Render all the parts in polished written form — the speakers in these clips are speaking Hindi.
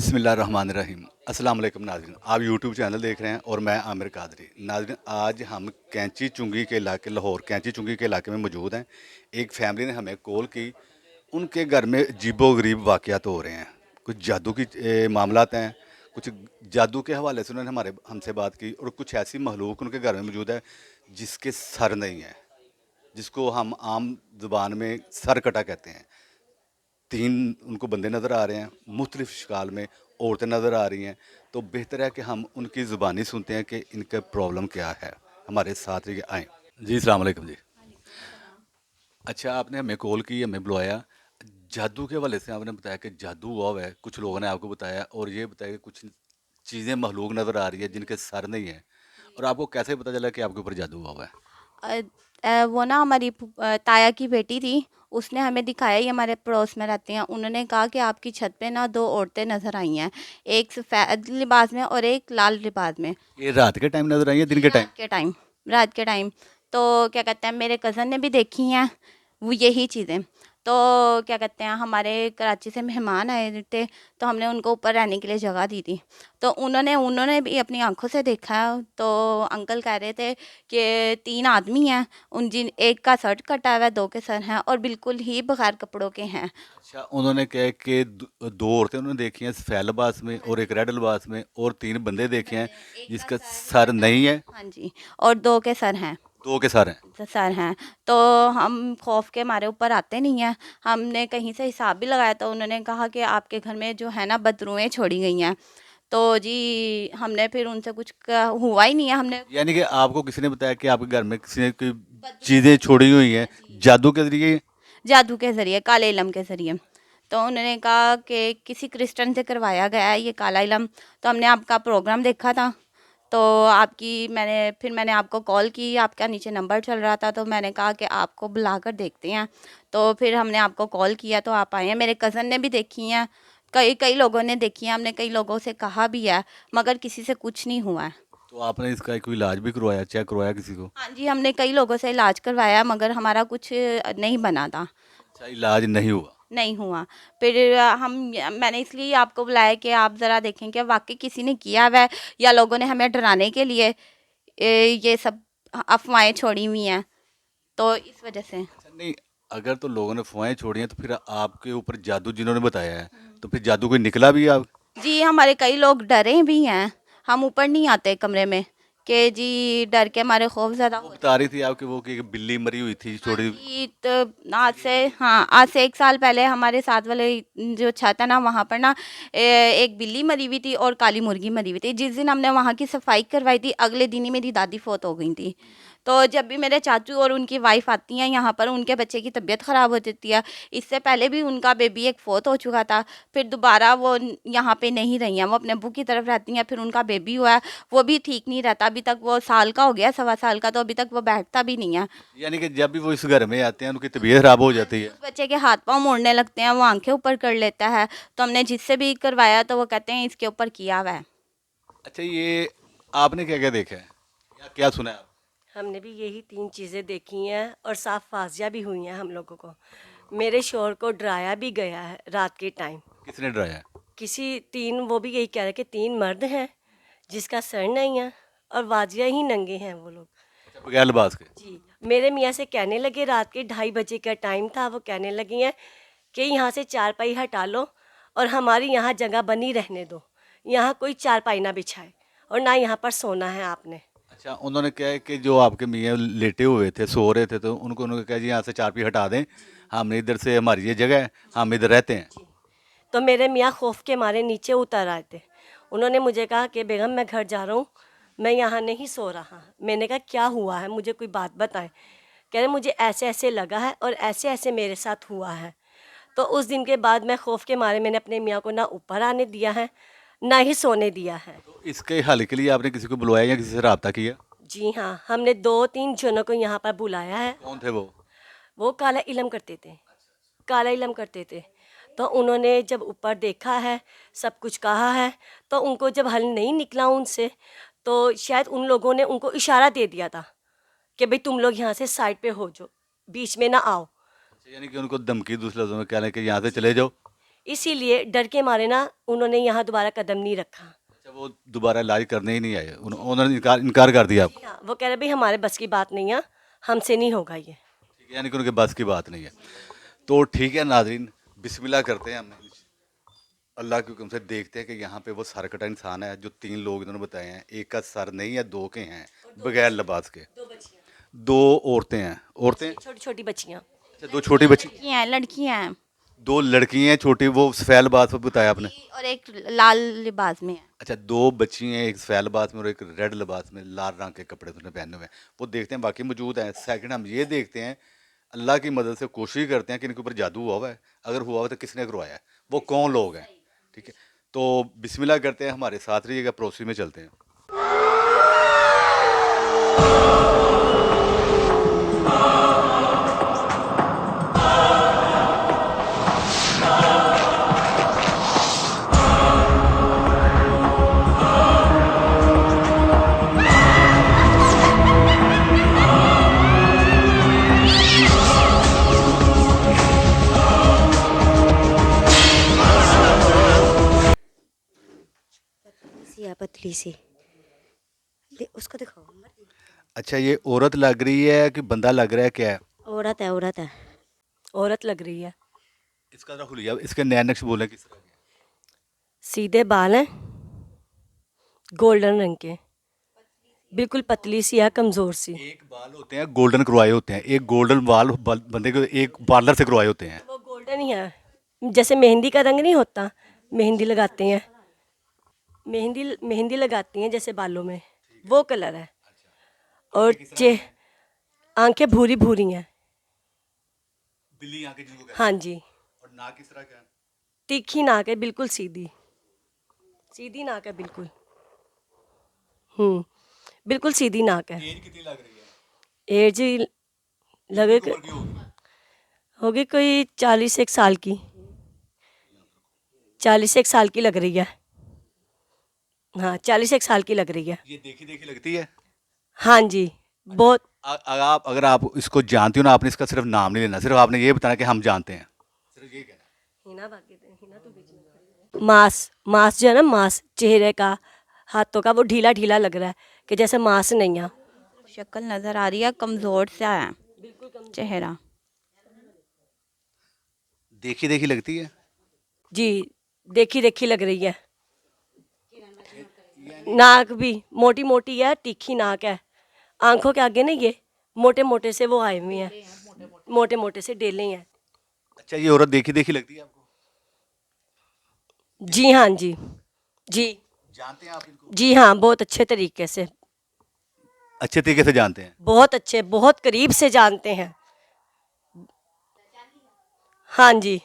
बिस्मिल्लाहिर्रहमानिर्रहीम। अस्सलाम वालेकुम नाज़रीन, आप यूट्यूब चैनल देख रहे हैं और मैं आमिर कादरी। नाज़रीन, आज हम कैंची चुंगी के इलाके लाहौर कैंची चुंगी के इलाके में मौजूद हैं। एक फैमिली ने हमें कॉल की, उनके घर में अजीबो-गरीब वाक़यात हो रहे हैं। कुछ जादू की मामलात हैं, कुछ जादू के हवाले से उन्होंने हमसे बात की और कुछ ऐसी महलूक उनके घर में मौजूद है जिसके सर नहीं है, जिसको हम आम ज़ुबान में सरकटा कहते हैं। 3 उनको बंदे नज़र आ रहे हैं, मुख्तलिफ़ शिकाल में औरतें नज़र आ रही हैं। तो बेहतर है कि हम उनकी ज़ुबानी सुनते हैं कि इनका प्रॉब्लम क्या है। हमारे साथ रहिए, आएँ। जी, अस्सलाम वालेकुम जी। वालेकुम सलाम। अच्छा, आपने हमें कॉल की, हमें बुलवाया। जादू के हवाले से आपने बताया कि जादू हुआ हुआ है, कुछ लोगों ने आपको बताया और ये बताया कि कुछ चीज़ें मख़लूक़ नज़र आ रही है जिनके सर नहीं है। और आपको कैसे पता चला कि आपके ऊपर जादू हुआ हुआ है? वो ना हमारी ताया की बेटी थी, उसने हमें दिखाया, ये हमारे पड़ोस में रहती हैं। उन्होंने कहा कि आपकी छत पे ना 2 औरतें नज़र आई हैं, एक सफ़ेद लिबास में और एक लाल लिबास में। ये रात के टाइम नज़र आई है, दिन जी, के टाइम? रात के टाइम। तो क्या कहते हैं, मेरे कज़न ने भी देखी हैं वो यही चीज़ें। तो क्या कहते हैं, हमारे कराची से मेहमान आए थे, तो हमने उनको ऊपर रहने के लिए जगह दी थी। तो उन्होंने उन्होंने भी अपनी आँखों से देखा। तो अंकल कह रहे थे कि 3 आदमी हैं, उन जिन एक का शर्ट कटा हुआ है, 2 के सर हैं और बिल्कुल ही बगैर कपड़ों के हैं। अच्छा, उन्होंने क्या है कि 2 औरतें उन्होंने देखी हैं सफ़ेद लिबास में हाँ और एक जी। रेड लिबास में और 3 बंदे 3 देखे हैं बंदे, एक का जिसका सर सर कटा नहीं हुआ है, है। हाँ जी, और 2 के सर हैं। 2 के सर हैं। सर हैं। तो हम खौफ के मारे ऊपर आते नहीं हैं। हमने कहीं से हिसाब भी लगाया, तो उन्होंने कहा कि आपके घर में जो है ना बदरुएँ छोड़ी गई हैं। तो जी, हमने फिर उनसे कुछ हुआ ही नहीं है। हमने यानी कि आपको किसी ने बताया कि आपके घर में किसी ने कोई बदरुएँ चीज़ें छोड़ी छोड़ी हुई हुई हैं हैं जी। जादू के ज़रिए? जादू के ज़रिए, काले इलम के ज़रिए। तो उन्होंने कहा कि किसी क्रिश्चियन से करवाया गया है ये काला इलम। तो हमने आपका प्रोग्राम देखा था। तो मैंने आपको कॉल की, आपका नीचे नंबर चल रहा था, तो मैंने कहा कि आपको बुलाकर देखते हैं। तो फिर हमने आपको कॉल किया, तो आप आए हैं। मेरे कज़न ने भी देखी हैं, कई कई लोगों ने देखी हैं, हमने कई लोगों से कहा भी है, मगर किसी से कुछ नहीं हुआ है। तो आपने इसका कोई इलाज भी करवाया, चेक करवाया किसी को? हाँ जी, हमने कई लोगों से इलाज करवाया, मगर हमारा कुछ नहीं बना था। अच्छा, इलाज नहीं हुआ। नहीं हुआ। फिर मैंने इसलिए आपको बुलाया कि आप ज़रा देखें कि वाक़ई किसी ने किया हुआ है या लोगों ने हमें डराने के लिए ये सब अफ़वाहें छोड़ी हुई हैं, तो इस वज़ह से। अच्छा, नहीं, अगर तो लोगों ने अफ़वाहें छोड़ी हैं तो फिर आपके ऊपर जादू जिन्होंने बताया है, हुँ। तो फिर जादू कोई निकला भी आप? जी, हमारे कई लोग डरे भी हैं। हम ऊपर नहीं आते कमरे में कि जी, डर के हमारे खौफ़ ज़्यादा वो हो बता जाते रही हैं। थी आपकी वो कि एक बिल्ली मरी हुई थी हाँ छोड़ी। जी, तो आज से 1 साल पहले हमारे साथ वाले जो छत है ना, वहाँ पर ना एक बिल्ली मरी हुई थी और काली मुर्गी मरी हुई थी। जिस दिन हमने वहाँ की सफाई करवाई थी, अगले दिन ही मेरी दादी फ़ौत हो गई थी। तो जब भी मेरे चाचू और उनकी वाइफ़ आती हैं यहाँ पर, उनके बच्चे की तबीयत ख़राब हो जाती है। इससे पहले भी उनका बेबी एक फ़ौत हो चुका था। फिर दोबारा वो यहाँ पे नहीं रही हैं, वो अपने अब्बू की तरफ रहती हैं। फिर उनका बेबी हुआ है, वो भी ठीक नहीं रहता। अभी तक वो साल का हो गया, सवा साल का, तो अभी तक वो बैठता भी नहीं है। यानी कि जब भी वो इस घर में आते हैं उनकी तबीयत खराब हो हाँ जाती जी, है। उस बच्चे के हाथ-पाँव मुड़ने लगते हैं, वो आँखें ऊपर कर लेता है। तो हमने जिससे भी करवाया, तो वो कहते हैं इसके ऊपर किया हुआ है। अच्छा, ये आपने क्या क्या देखा है या क्या सुना है आप? हमने भी यही 3 चीज़ें देखी हैं और साफ फाजियाँ भी हुई हैं हम लोगों को। मेरे शौहर को डराया भी गया है रात के टाइम। किसने डराया है? किसी 3 वो भी यही कह रहे कि 3 मर्द हैं जिसका सर नहीं है और वाजिया ही नंगे हैं वो लोग। अच्छा, बगैर लिबास के? जी, मेरे मियाँ से कहने लगे, रात के 2:30 बजे का टाइम था, वो कहने लगी हैं कि यहाँ से चारपाई हटा लो और हमारी यहाँ जगह बनी रहने दो। यहाँ कोई चारपाई ना बिछाए और ना यहाँ पर सोना है आपने। अच्छा, उन्होंने क्या है कि जो आपके मियाँ लेटे हुए थे, सो रहे थे, तो उनको उन्होंने कहा जी यहाँ से चारपाई हटा दें, हम इधर से हमारी ये जगह है, जी, हम इधर रहते हैं। जी। तो मेरे मियाँ खौफ के मारे नीचे उतर आए थे। उन्होंने मुझे कहा कि बेगम मैं घर जा रहा हूँ, मैं यहाँ नहीं सो रहा। मैंने कहा क्या हुआ है, मुझे कोई बात बताएं। कह रहे मुझे ऐसे ऐसे लगा है और ऐसे ऐसे मेरे साथ हुआ है। तो उस दिन के बाद मैं खौफ के मारे मैंने अपने मियाँ को ना ऊपर आने दिया है, ना ही सोने दिया है। तो इसके हल के लिए आपने किसी को बुलवाया या किसी से रब्ता किया? जी हाँ, हमने 2-3 जनों को यहाँ पर बुलाया है। कौन थे वो? वो काला इलम करते थे, काला इलम करते थे। तो उन्होंने जब ऊपर देखा है, सब कुछ कहा है, तो उनको जब हल नहीं निकला उनसे, तो शायद उन लोगों ने उनको इशारा दे दिया था कि भाई तुम लोग यहाँ से साइड पे हो जाओ, बीच में ना आओ। अच्छा, यानी कि उनको धमकी दूसरे लफ्ज़ों में कहने कि यहाँ से जी, चले जाओ। इसीलिए डर के मारे ना उन्होंने यहाँ दोबारा कदम नहीं रखा। अच्छा, वो दोबारा इलाज करने ही नहीं आए, उन्होंने इनकार कर दिया आपको? हाँ, वो कह रहे भाई हमारे बस की बात नहीं है, हमसे नहीं होगा ये। ठीक है, यानी कि उनके बस की बात नहीं है। तो ठीक है नाज़रीन, बिस्मिल्लाह करते हैं हम अल्लाह के हुक्म से। देखते हैं कि यहाँ पे वो सरकटा इंसान है जो 3 लोग इन्होंने बताए हैं, एक का सर नहीं है, 2 के हैं बगैर लिबास के। 2 औरतें हैं, औरतें। छोटी छोटी बच्चियाँ। अच्छा, 2 छोटी बच्ची, लड़कियां हैं 2 लड़की हैं छोटी, वो सफ़ेद लिबास में बताया आपने। और एक लाल लिबास में है। अच्छा, 2 बच्ची हैं, एक सफ़ेद लिबास में और एक रेड लिबास में, लाल रंग के कपड़े उन्होंने पहने हुए हैं। वो देखते हैं बाकी मौजूद हैं। सेकंड हम ये देखते हैं, अल्लाह की मदद से कोशिश करते हैं कि इनके ऊपर जादू हुआ हुआ है, अगर हुआ हुआ तो किसने करवाया है, वो कौन लोग हैं। ठीक है, तो बिस्मिल्लाह करते हैं, हमारे साथ रहिएगा, पड़ोसी में चलते हैं। सी है पतली सी, उसको दिखाओ। अच्छा, ये औरत लग रही है कि बंदा लग रहा है, क्या है? औरत है, औरत है, औरत लग रही है। इसका जरा हुलिया, इसके नैन नक्श बोले किस तरह के? सीधे बाल हैं, गोल्डन रंग के, बिल्कुल पतली सी है, कमजोर सी। एक बाल होते हैं गोल्डन करवाए होते हैं, एक गोल्डन बाल बंदे को एक पार्लर से करवाए होते हैं। वो गोल्डन ही है, जैसे मेहंदी का रंग नहीं होता, मेहंदी लगाते हैं, मेहंदी मेहंदी लगाती हैं जैसे बालों में, वो कलर है। और आंखें भूरी भूरी हैं। बिल्ली आंखें जिनको कहते हाँ हैं। जी, और नाक किस तरह का है? तीखी नाक है, बिल्कुल सीधी, सीधी नाक है बिल्कुल। बिल्कुल सीधी नाक है। एज कितनी लग रही है? एज लगे उम्र की होगी? होगी कोई 41 साल की, 41 साल की लग रही है। हाँ, 41 साल की लग रही है। ये देखी देखी लगती है। हाँ जी, बहुत। अगर आप इसको जानती हो ना, आपने इसका सिर्फ नाम नहीं लेना, सिर्फ आपने ये बताना कि हम जानते हैं, सिर्फ ये कहना। मांस मांस जो है ना, मांस चेहरे का, हाथों का, वो ढीला ढीला लग रहा है कि जैसे मांस नहीं है। शक्ल नजर आ रही है, कमजोर सा है चेहरा। देखी देखी लगती है। जी, देखी देखी लग रही है। नाक भी मोटी मोटी है, तीखी नाक है। आंखों के आगे ना ये मोटे मोटे से वो आए हुए हैं, मोटे मोटे से डेले हैं। अच्छा, ये औरत देखी देखी लगती है आपको? जी हाँ जी, जी जानते हैं आप इनको? जी हाँ, बहुत अच्छे तरीके से, अच्छे तरीके से जानते हैं। बहुत अच्छे, बहुत करीब से जानते हैं। हाँ जी,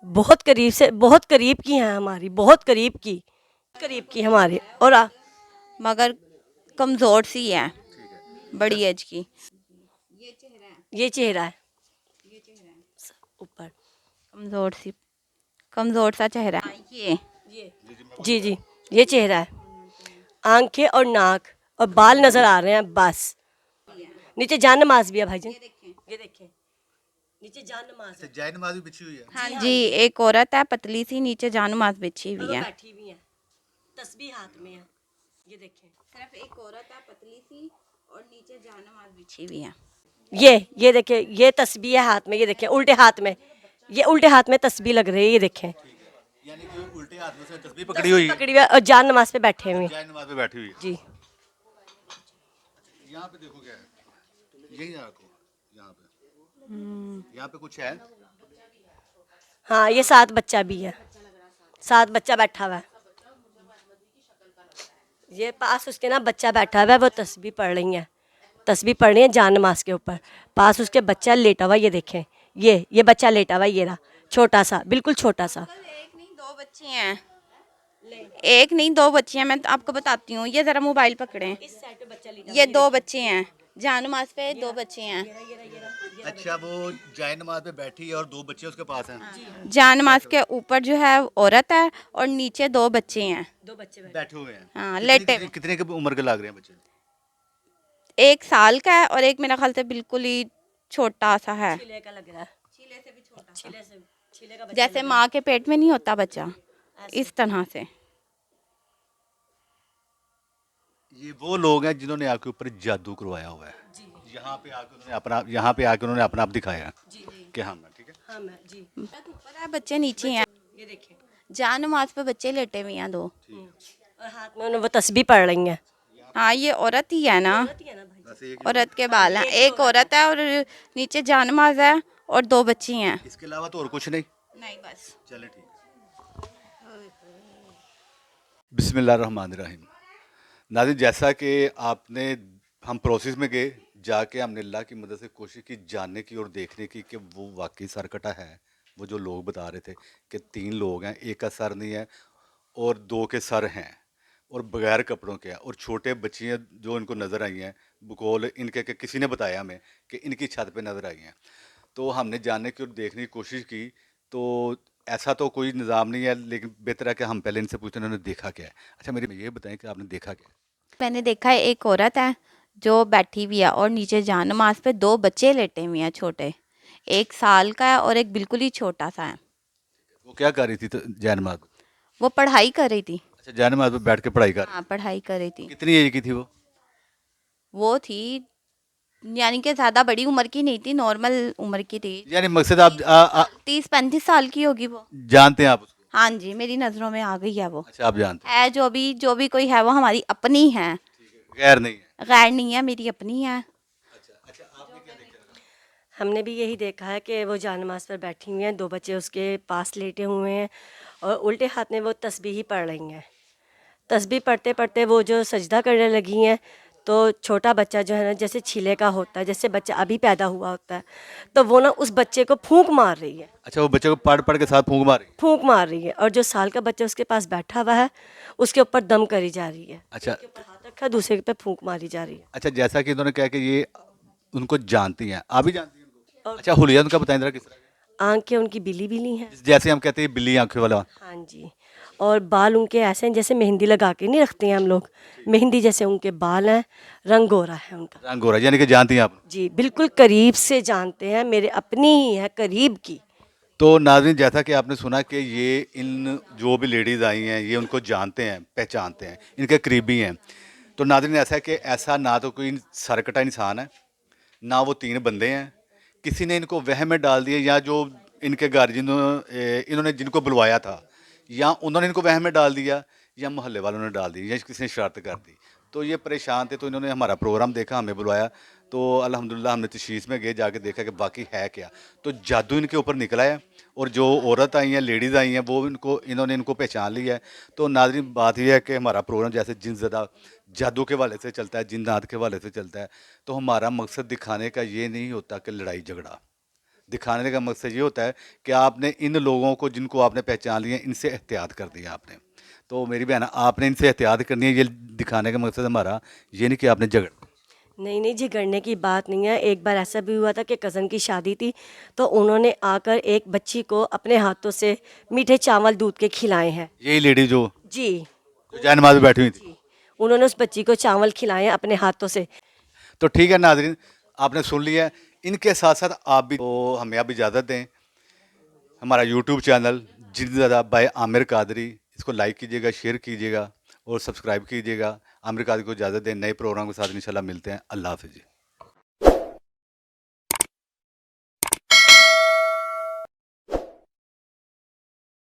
बहुत करीब से, बहुत करीब की हैं हमारी, बहुत करीब की हमारे। और मगर कमजोर सी है, बड़ी एज की। ये चेहरा है ऊपर, कमजोर सा चेहरा है ये। जी जी, ये चेहरा है। आंखें और नाक और बाल नजर आ रहे हैं बस। नीचे जान नमाज भी है भाईजान, ये देखें, नीचे जान नमाज है। जय नमाज भी बिछी हुई है। हाँ जी, एक औरत है पतली सी, नीचे जानमाज बिछी हुई है। बैठी हुई है, तस्बीह हाथ में है, ये देखें। सिर्फ एक औरत है पतली सी और नीचे जानमाज बिछी हुई है। ये देखें, ये तस्बीह है हाथ में, ये देखें उल्टे हाथ में, ये उल्टे हाथ में तस्बीह लग रही है, ये देखें। यानी कि उल्टे हाथ में से तस्बीह पकड़ी हुई है, पकड़ी हुई है और जान नमाज पे बैठे हुए हैं। जय नमाज पे बैठी हुई है। जी, यहाँ पे देखो क्या है, यही रखो, यहाँ पे कुछ है। हाँ, ये 7 बच्चा भी है, 7 बच्चा बैठा हुआ है। ये पास उसके ना बच्चा बैठा हुआ है, वो तस्बीह पढ़ रही है, तस्बीह पढ़ रही है जान नमाज के ऊपर। पास उसके बच्चा लेटा हुआ, ये देखें, ये बच्चा लेटा हुआ, ये रहा, छोटा सा, बिल्कुल छोटा सा। एक नहीं 2 बच्चे हैं, एक नहीं 2 बच्चे हैं। मैं तो आपको बताती हूँ, ये जरा मोबाइल पकड़ें। ये 2 बच्चे हैं, जानमाज पे 2 बच्चे हैं। अच्छा, वो जय नमाज पे बैठी है और 2 बच्चे उसके पास हैं। जानमाज के ऊपर जो है औरत है और नीचे 2 बच्चे हैं, 2 बच्चे बैठे हुए हैं। हाँ, कितने- लेटे कितने- कितने के उम्र के लग रहे हैं बच्चे? 1 साल का है और एक मेरा ख्याल से बिल्कुल ही छोटा सा है। छिले का लग रहा है, छिले से भी छोटा, छिले से जैसे माँ के पेट में नहीं होता बच्चा, इस तरह से। ये वो लोग हैं जिन्होंने आपके ऊपर जादू करवाया हुआ है। यहाँ पे आके उन्होंने अपना आप दिखाया कि हाँ मैं ठीक है। हाँ मैं जी। ऊपर है, बच्चे नीचे हैं। ये देखिए। जान नमाज पे बच्चे लेटे हुए हैं 2। और हाथ में उन्हें वो तस्बीह पढ़ रही हैं। हाँ, ये औरत ही है ना, औरत ही है ना भाई? बस एक औरत के बाल हैं। एक औरत है और नीचे जान नमाज है और 2 बच्ची हैं। इसके अलावा तो और कुछ नहीं। नहीं बस। चले ठीक है। बिस्मिल्लाहिर्रहमानिर्रहीम। नाज़रीन, जैसा कि आपने हम प्रोसेस में गए, जाके हमने अल्लाह की मदद से कोशिश की जानने की और देखने की कि वो वाकई सरकटा है। वो जो लोग बता रहे थे कि 3 लोग हैं, एक का सर नहीं है और 2 के सर हैं और बगैर कपड़ों के हैं और छोटे बच्चियाँ जो इनको नज़र आई हैं, बकौल इनके कि किसी ने बताया हमें कि इनकी छत पे नज़र आई हैं। तो हमने जानने की और देखने की कोशिश की, तो ऐसा तो कोई निज़ाम नहीं है, लेकिन बेहतर है कि हम पहले इनसे पूछते हैं उन्होंने देखा क्या है। अच्छा, मेरे ये बताएं कि आपने देखा क्या है? मैंने देखा है एक औरत है जो बैठी हुई है और नीचे जान नमाज पे 2 बच्चे लेटे हुए हैं छोटे। 1 साल का है और एक बिल्कुल ही छोटा सा है। वो क्या कर रही थी तो जैन नमाज? वो पढ़ाई कर रही थी। अच्छा, जैन नमाज पे बैठ के पढ़ाई कर हाँ, पढ़ाई कर रही थी। कितनी एज की थी वो थी, यानी कि ज़्यादा बड़ी उम्र की नहीं थी, नॉर्मल उम्र की थी। यानी मकसद आप 30-35 साल की होगी वो। जानते हैं आप उसको? हाँ जी, मेरी नज़रों में आ गई है वो। अच्छा, आप जानते है जो भी कोई है वो हमारी अपनी है, हैं, गैर नहीं है। गैर नहीं है, मेरी अपनी है। हमने भी यही देखा है कि वो जान नमाज पर बैठी हुई हैं, 2 बच्चे उसके पास लेटे हुए हैं और उल्टे हाथ में वो तस्बीह ही पढ़ रही हैं। तस्बीह पढ़ते पढ़ते वो जो सजदा करने लगी हैं, तो छोटा बच्चा जो है ना, जैसे छीले का होता है, जैसे बच्चा अभी पैदा हुआ होता है, तो वो ना उस बच्चे को फूंक मार रही है। अच्छा, वो बच्चे को पढ़ पढ़ के साथ फूंक मारी। फूंक मार रही है और जो साल का बच्चा उसके पास बैठा हुआ है, उसके ऊपर दम करी जा रही है। अच्छा उसके ऊपर हाथ रखा, दूसरे पे फूंक मारी जा रही है। अच्छा, जैसा कि इन्होंने कहा कि ये उनको जानती हैं, आप भी जानती हैं उनको? और अच्छा, हुलिया उनका बताएं जरा किस तरह आंखें उनकी बिली बिली हैं। जैसे हम कहते हैं बिल्ली आंखें वाला। हाँ जी। और बाल उनके ऐसे हैं जैसे मेहंदी लगा के नहीं रखते हैं हम लोग, मेहंदी जैसे उनके बाल हैं, रंग गोरा है उनका। रंग गोरा, यानी कि जानती हैं आप। जी बिल्कुल करीब से जानते हैं, मेरे अपनी ही है, करीब की। तो नाज़रीन, जैसा कि आपने सुना कि ये इन जो भी लेडीज़ आई हैं ये उनको जानते हैं, पहचानते हैं, इनके करीबी हैं। तो नाज़रीन, ऐसा है कि ऐसा ना तो कोई सरकटा इंसान है, ना वो 3 बंदे हैं, किसी ने इनको वहम में डाल दिया, या जो इनके गार्जियन इन्होंने जिनको बुलवाया था, या उन्होंने इनको वहम में डाल दिया, या मोहल्ले वालों ने डाल दी, या किसी ने शरारत कर दी। तो ये परेशान थे, तो इन्होंने हमारा प्रोग्राम देखा, हमें बुलवाया, तो अल्हम्दुलिल्लाह हमने तशखीस में गए, जाके देखा कि बाकी है क्या। तो जादू इनके ऊपर निकला है और जो औरत आई हैं, लेडीज़ आई हैं, वो इन्होंने इनको पहचान लिया है। तो नाज़रीन, बात यह है कि हमारा प्रोग्राम जैसे जिन ज़दा जादू के हवाले से चलता है, जिन्नात के हवाले से चलता है, तो हमारा मकसद दिखाने का ये नहीं होता कि लड़ाई झगड़ा। दिखाने का मकसद ये होता है कि आपने इन लोगों को जिनको आपने पहचान लिया, इनसे एहतियात कर दिया आपने। तो मेरी बहन, आपने इनसे एहतियात करनी है, ये दिखाने का मकसद हमारा ये नहीं कि आपने झगड़। नहीं नहीं, झगड़ने की बात नहीं है। एक बार ऐसा भी हुआ था कि कज़न की शादी थी, तो उन्होंने आकर एक बच्ची को अपने हाथों से मीठे चावल दूध के खिलाए हैं। यही लेडी जो जी जैन नमाज में बैठी हुई थी। जी, उन्होंने उस बच्ची को चावल खिलाए हैं अपने हाथों से। तो ठीक है नाज़रीन, आपने सुन लिया है। इनके साथ साथ आप भी, तो हमें आप इजाज़त दें। हमारा यूट्यूब चैनल जिंदा बाय आमिर कादरी, इसको लाइक कीजिएगा, शेयर कीजिएगा और सब्सक्राइब कीजिएगा। आमिर कादरी को इजाज़त दें, नए प्रोग्राम के साथ इंशाल्लाह मिलते हैं। अल्लाह हाफ़िज़।